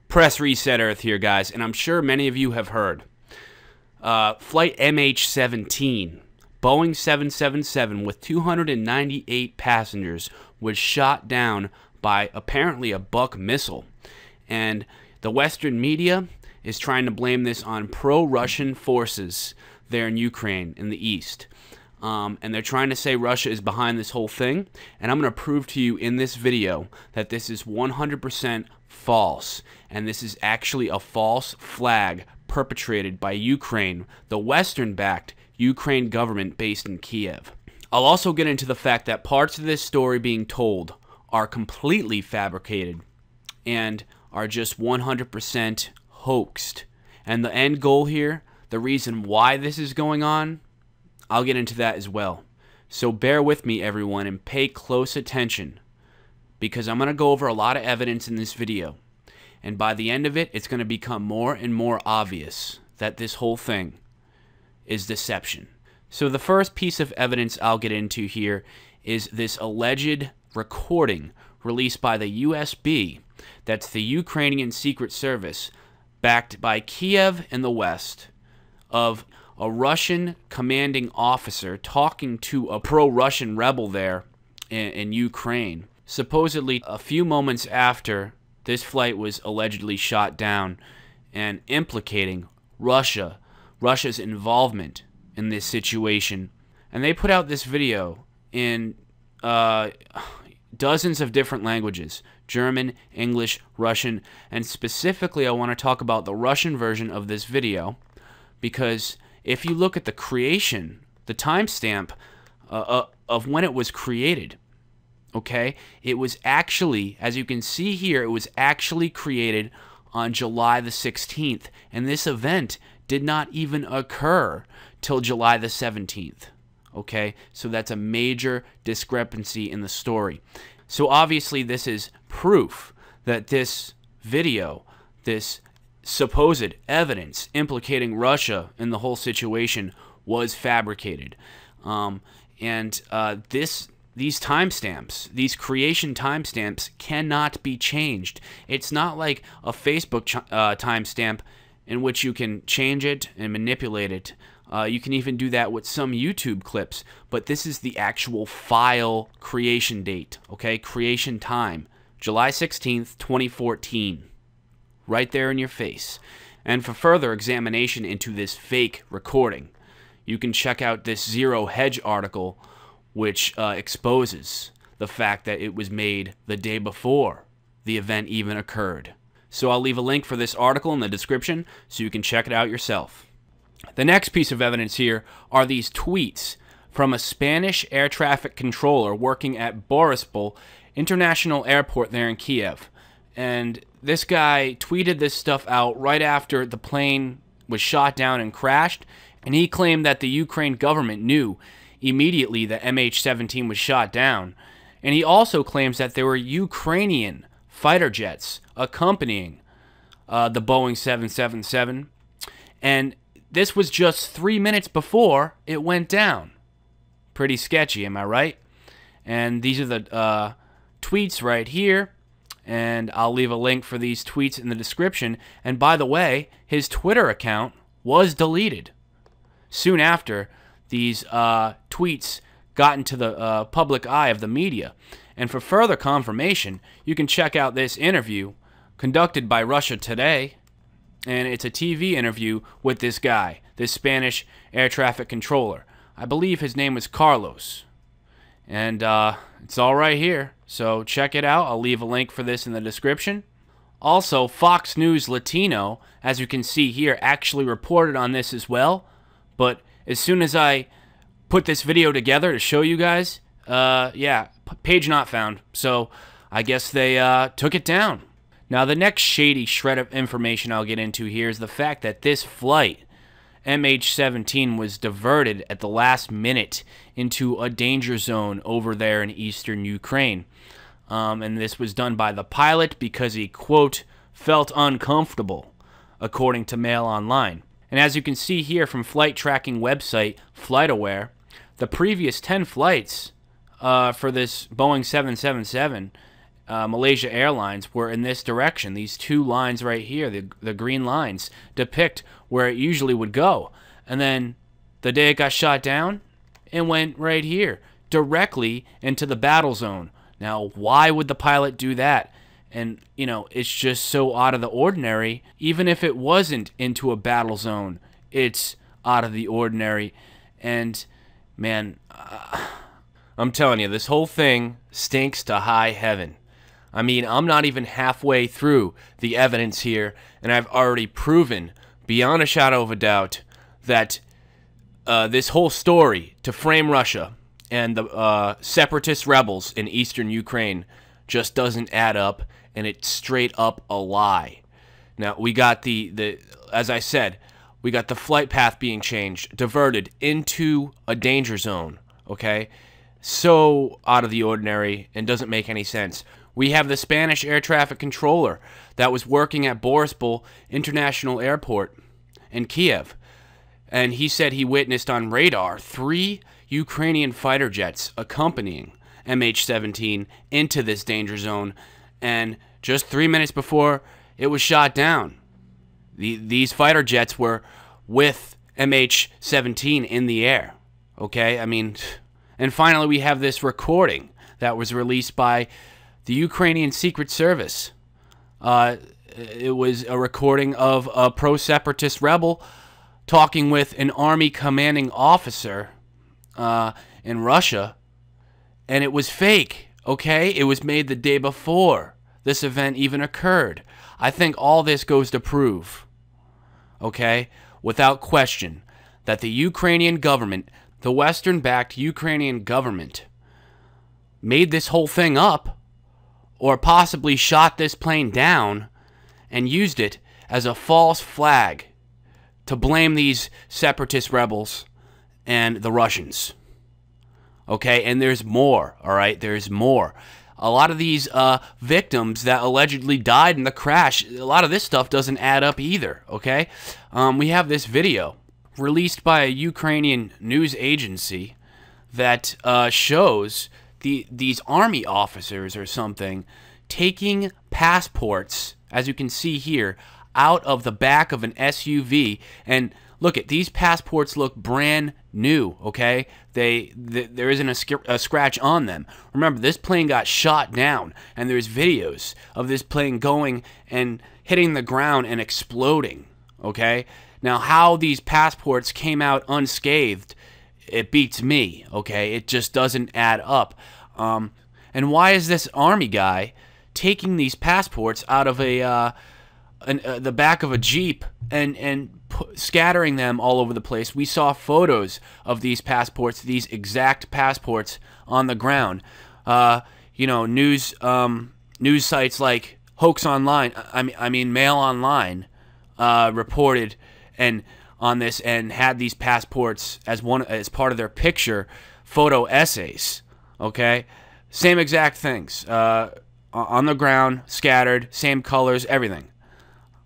Press Reset Earth here, guys, and I'm sure many of you have heard. Flight MH17, Boeing 777 with 298 passengers was shot down by apparently a Buck missile. And the Western media is trying to blame this on pro-Russian forces there in Ukraine in the east. And they're trying to say Russia is behind this whole thing. And I'm going to prove to you in this video that this is 100% false. And this is actually a false flag perpetrated by Ukraine, the Western-backed Ukraine government based in Kiev. I'll also get into the fact that parts of this story being told are completely fabricated and are just 100% hoaxed. And the end goal here, the reason why this is going on, I'll get into that as well. So bear with me, everyone, and pay close attention, because I'm going to go over a lot of evidence in this video. And by the end of it, it's going to become more and more obvious that this whole thing is deception. So the first piece of evidence I'll get into here is this alleged recording released by the USB, that's the Ukrainian Secret Service, backed by Kiev and the West, of a Russian commanding officer talking to a pro-Russian rebel there in Ukraine, supposedly a few moments after this flight was allegedly shot down, and implicating Russia's involvement in this situation. And they put out this video in dozens of different languages: German, English, Russian, and specifically I want to talk about the Russian version of this video, because if you look at the creation, the timestamp of when it was created, okay, it was actually, as you can see here, it was actually created on July the 16th, and this event did not even occur till July the 17th, okay? So that's a major discrepancy in the story. So obviously this is proof that this video, this supposed evidence implicating Russia in the whole situation, was fabricated. These timestamps, these creation timestamps, cannot be changed. It's not like a Facebook timestamp in which you can change it and manipulate it. You can even do that with some YouTube clips, but this is the actual file creation date, okay? Creation time, July 16th, 2014. Right there in your face. And for further examination into this fake recording, you can check out this Zero Hedge article, which exposes the fact that it was made the day before the event even occurred. So I'll leave a link for this article in the description so you can check it out yourself. The next piece of evidence here are these tweets from a Spanish air traffic controller working at Borispol International Airport there in Kiev. And this guy tweeted this stuff out right after the plane was shot down and crashed, and he claimed that the Ukraine government knew immediately that MH17 was shot down. And he also claims that there were Ukrainian fighter jets accompanying the Boeing 777, and this was just 3 minutes before it went down. Pretty sketchy, am I right? And these are the tweets right here. And I'll leave a link for these tweets in the description. And by the way, his Twitter account was deleted soon after these tweets got into the public eye of the media. And for further confirmation, you can check out this interview conducted by Russia Today. And it's a TV interview with this guy, this Spanish air traffic controller. I believe his name was Carlos. And it's all right here. So check it out. I'll leave a link for this in the description. Also, Fox News Latino, as you can see here, actually reported on this as well. But as soon as I put this video together to show you guys, yeah, page not found. So I guess they took it down. Now, the next shady shred of information I'll get into here is the fact that this flight, MH17, was diverted at the last minute into a danger zone over there in eastern Ukraine. And this was done by the pilot because he, quote, felt uncomfortable, according to Mail Online. And as you can see here from flight tracking website FlightAware, the previous 10 flights for this Boeing 777 Malaysia Airlines were in this direction. These two lines right here, the green lines, depict where it usually would go. And then the day it got shot down, it went right here, directly into the battle zone. Now, why would the pilot do that? And, you know, it's just so out of the ordinary. Even if it wasn't into a battle zone, it's out of the ordinary. And, man, I'm telling you, this whole thing stinks to high heaven. I mean, I'm not even halfway through the evidence here, and I've already proven, beyond a shadow of a doubt, that this whole story to frame Russia and the separatist rebels in eastern Ukraine just doesn't add up, and it's straight up a lie. Now, we got as I said, we got the flight path being changed, diverted into a danger zone, okay? So out of the ordinary and doesn't make any sense. We have the Spanish air traffic controller that was working at Borispol International Airport in Kiev, and he said he witnessed on radar 3 Ukrainian fighter jets accompanying MH17 into this danger zone, and just 3 minutes before it was shot down, these fighter jets were with MH17 in the air. Okay, I mean, and finally we have this recording that was released by the Ukrainian Secret Service. It was a recording of a pro-separatist rebel talking with an army commanding officer in Russia, and it was fake, okay? It was made the day before this event even occurred. I think all this goes to prove, okay, without question, that the Ukrainian government, the Western-backed Ukrainian government, made this whole thing up, or possibly shot this plane down and used it as a false flag to blame these separatist rebels and the Russians. Okay, and there's more, all right? There's more. A lot of these victims that allegedly died in the crash, a lot of this stuff doesn't add up either, okay? We have this video released by a Ukrainian news agency that shows these army officers or something taking passports, as you can see here, out of the back of an SUV. And look, these passports look brand new, okay? There isn't a scratch on them. Remember, this plane got shot down, and there's videos of this plane going and hitting the ground and exploding, okay? Now, how these passports came out unscathed, it beats me, okay? It just doesn't add up. And why is this army guy taking these passports out of the back of a Jeep and scattering them all over the place? We saw photos of these passports, these exact passports, on the ground. You know, news sites like Hoax Online, I mean Mail Online, reported on this and had these passports as part of their picture photo essays. Okay, same exact things on the ground, scattered, same colors, everything.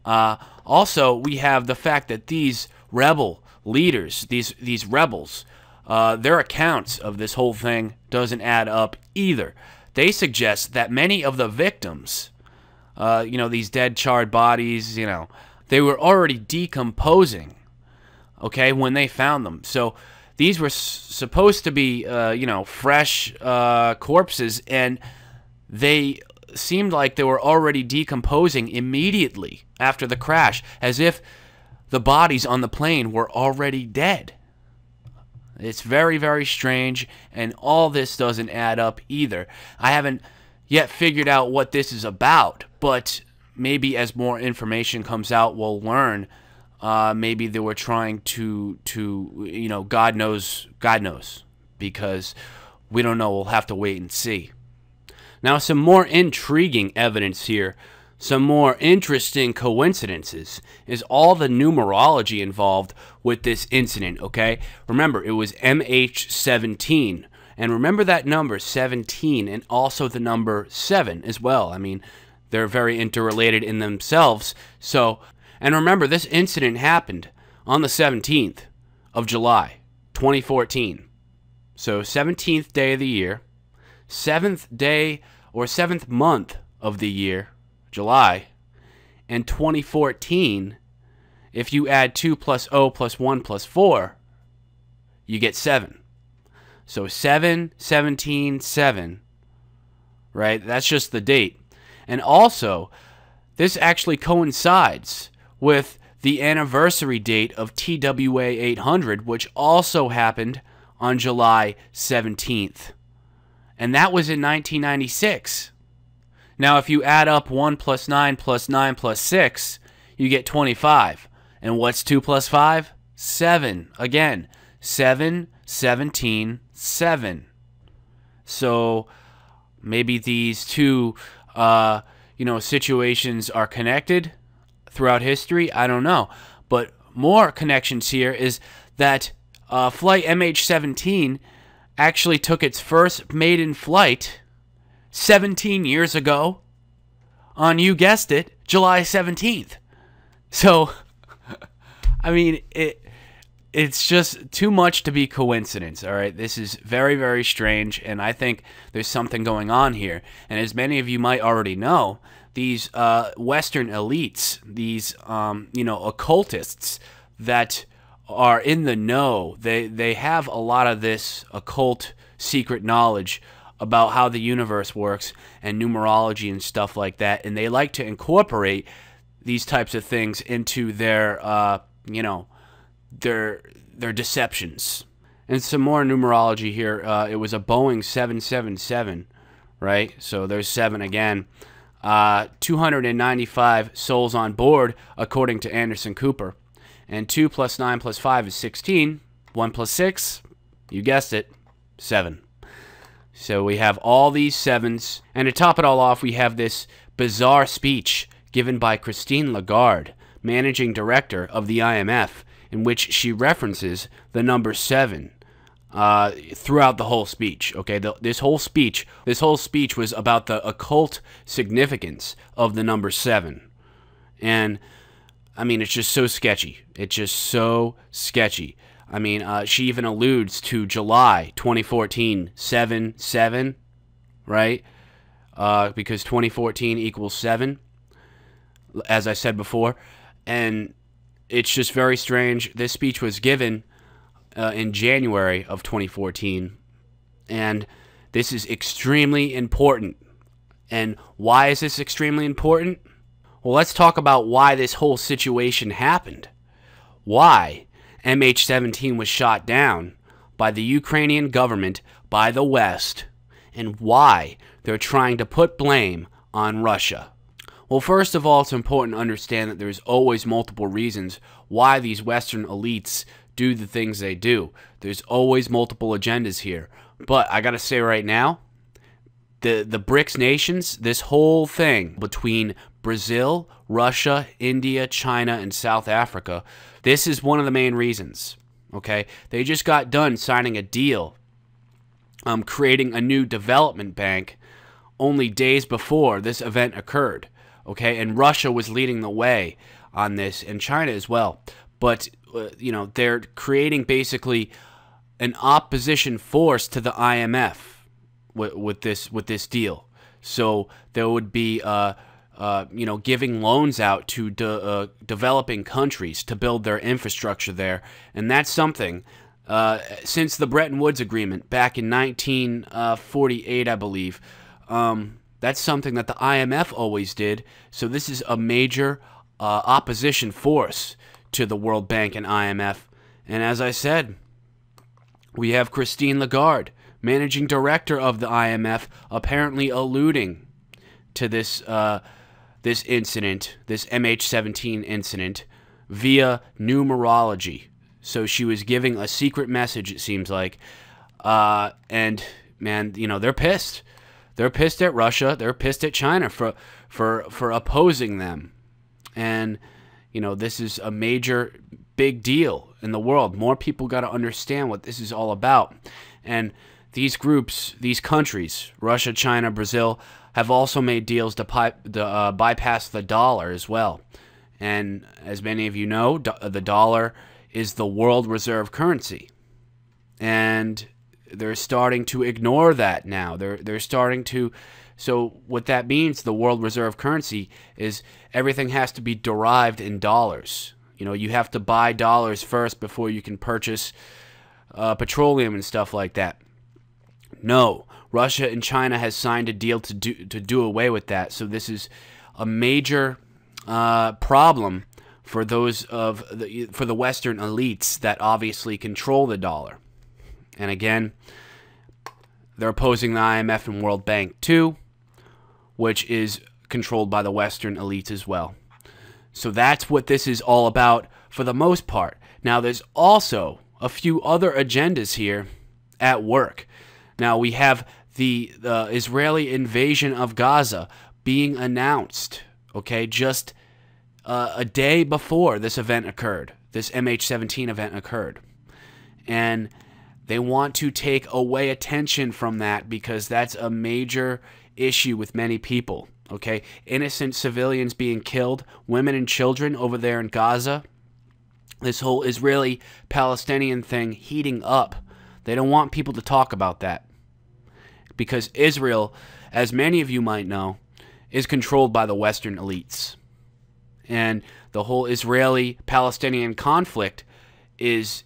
Also, we have the fact that these rebel leaders, these rebels, their accounts of this whole thing doesn't add up either. They suggest that many of the victims, you know, these dead, charred bodies, you know, they were already decomposing, okay, when they found them. So these were supposed to be, you know, fresh corpses, and they seemed like they were already decomposing immediately after the crash, as if the bodies on the plane were already dead. It's very, very strange, and all this doesn't add up either. I haven't yet figured out what this is about, but maybe as more information comes out, we'll learn. Maybe they were trying to you know, God knows, because we don't know. We'll have to wait and see. Now, some more intriguing evidence here, some more interesting coincidences, is all the numerology involved with this incident, okay? Remember, it was MH17, and remember that number 17, and also the number 7 as well. I mean, they're very interrelated in themselves. So, and remember, this incident happened on the 17th of July, 2014. So, 17th day of the year, 7th day or 7th month of the year, July, and 2014, if you add 2 plus 0 plus 1 plus 4, you get 7. So 7, 17, 7, right? That's just the date. And also, this actually coincides with the anniversary date of TWA 800, which also happened on July 17th. And that was in 1996. Now, if you add up 1 plus 9 plus 9 plus 6, you get 25. And what's 2 plus 5? 7. Again, 7, 17, 7. So maybe these two, situations are connected throughout history. I don't know. But more connections here is that flight MH17 actually took its first maiden flight 17 years ago on, you guessed it, July 17th. So, I mean, it's just too much to be coincidence, all right? This is very, very strange, and I think there's something going on here. And as many of you might already know, these Western elites, these, occultists that are in the know, they have a lot of this occult secret knowledge about how the universe works and numerology and stuff like that, and they like to incorporate these types of things into their, their deceptions. And some more numerology here. It was a Boeing 777, right? So there's 7 again. 295 souls on board, according to Anderson Cooper. And 2 plus 9 plus 5 is 16. 1 plus 6, you guessed it, 7. So we have all these 7s. And to top it all off, we have this bizarre speech given by Christine Lagarde, managing director of the IMF, in which she references the number 7 throughout the whole speech. Okay, this whole speech was about the occult significance of the number 7. And I mean, it's just so sketchy. It's just so sketchy. I mean, she even alludes to July 2014, 7-7, right? Because 2014 equals 7, as I said before. And it's just very strange. This speech was given in January of 2014. And this is extremely important. And why is this extremely important? Well, let's talk about why this whole situation happened. Why MH17 was shot down by the Ukrainian government, by the West, and why they're trying to put blame on Russia. Well, first of all, it's important to understand that there's always multiple reasons why these Western elites do the things they do. There's always multiple agendas here. But I gotta say right now, the BRICS nations, this whole thing between Brazil, Russia, India, China, and South Africa, this is one of the main reasons, okay? They just got done signing a deal, creating a new development bank only days before this event occurred, okay? And Russia was leading the way on this, and China as well. But, they're creating basically an opposition force to the IMF with this deal. So there would be giving loans out to developing countries to build their infrastructure there. And that's something, since the Bretton Woods Agreement back in 1948, I believe, that's something that the IMF always did. So this is a major opposition force to the World Bank and IMF. And as I said, we have Christine Lagarde, managing director of the IMF, apparently alluding to this this incident, this MH17 incident, via numerology. So she was giving a secret message, it seems like. And, man, they're pissed. They're pissed at Russia. They're pissed at China for opposing them. And, this is a major, big deal in the world. More people got to understand what this is all about. And these groups, these countries, Russia, China, Brazil, have also made deals to bypass the dollar as well. And as many of you know, the dollar is the world reserve currency. And they're starting to ignore that now. They're starting to So what that means, the world reserve currency, is everything has to be derived in dollars. You know, you have to buy dollars first before you can purchase petroleum and stuff like that. No, Russia and China has signed a deal to do away with that. So this is a major problem for those for the Western elites that obviously control the dollar. And again, they're opposing the IMF and World Bank too, which is controlled by the Western elites as well. So that's what this is all about for the most part. Now, there's also a few other agendas here at work. Now, we have the Israeli invasion of Gaza being announced, okay, just a day before this event occurred, this MH17 event occurred. And they want to take away attention from that because that's a major issue with many people, okay? Innocent civilians being killed, women and children over there in Gaza. This whole Israeli-Palestinian thing heating up. They don't want people to talk about that because Israel, as many of you might know, is controlled by the Western elites. And the whole Israeli-Palestinian conflict is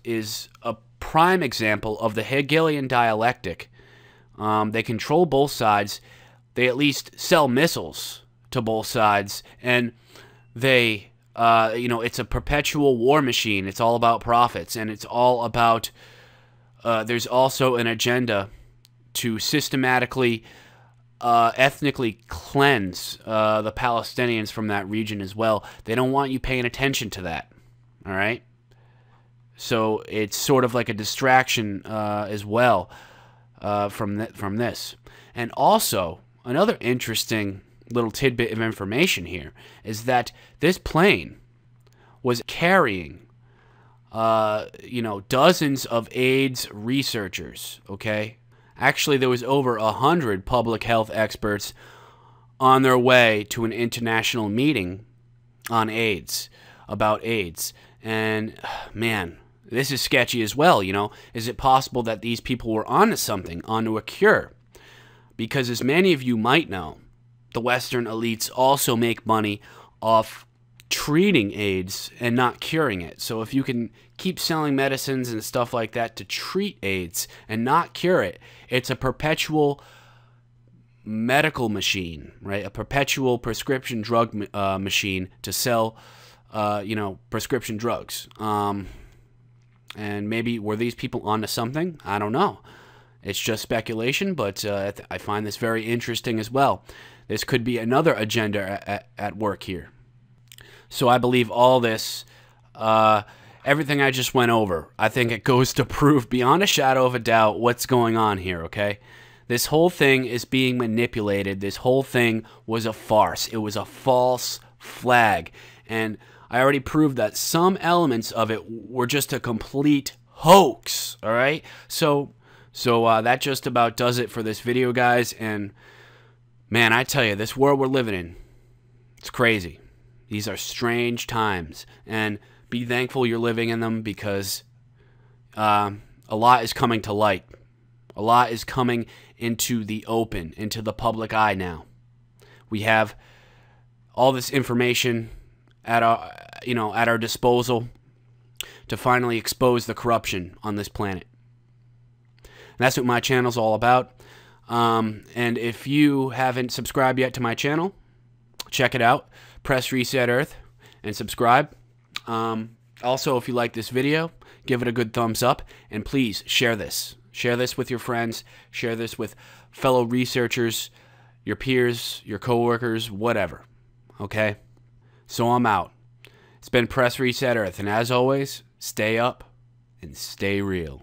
a prime example of the Hegelian dialectic. They control both sides. They at least sell missiles to both sides, and they, you know, it's a perpetual war machine. It's all about profits, and it's all about. There's also an agenda to systematically, ethnically cleanse the Palestinians from that region as well. They don't want you paying attention to that. All right. So it's sort of like a distraction as well from this. And also, another interesting little tidbit of information here is that this plane was carrying, you know, dozens of AIDS researchers, okay? Actually, there was over 100 public health experts on their way to an international meeting on AIDS, about AIDS. And, man, this is sketchy as well, you know. Is it possible that these people were onto something, onto a cure? Because as many of you might know, the Western elites also make money off treating AIDS and not curing it. So if you can keep selling medicines and stuff like that to treat AIDS and not cure it, it's a perpetual medical machine, right? A perpetual prescription drug machine to sell, you know, prescription drugs. And maybe were these people onto something? I don't know. It's just speculation, but I find this very interesting as well. This could be another agenda at work here. So I believe all this, everything I just went over, I think it goes to prove beyond a shadow of a doubt what's going on here, okay? This whole thing is being manipulated. This whole thing was a farce. It was a false flag. And I already proved that some elements of it were just a complete hoax, all right? So that just about does it for this video, guys. And, man, I tell you, this world we're living in, it's crazy. These are strange times. And be thankful you're living in them because a lot is coming to light. A lot is coming into the open, into the public eye now. We have all this information at our disposal to finally expose the corruption on this planet. And that's what my channel's all about. And if you haven't subscribed yet to my channel, check it out. Press Reset Earth and subscribe. Also, if you like this video, give it a good thumbs up. And please share this. Share this with your friends. Share this with fellow researchers, your peers, your coworkers, whatever. Okay? So I'm out. It's been Press Reset Earth. And as always, stay up and stay real.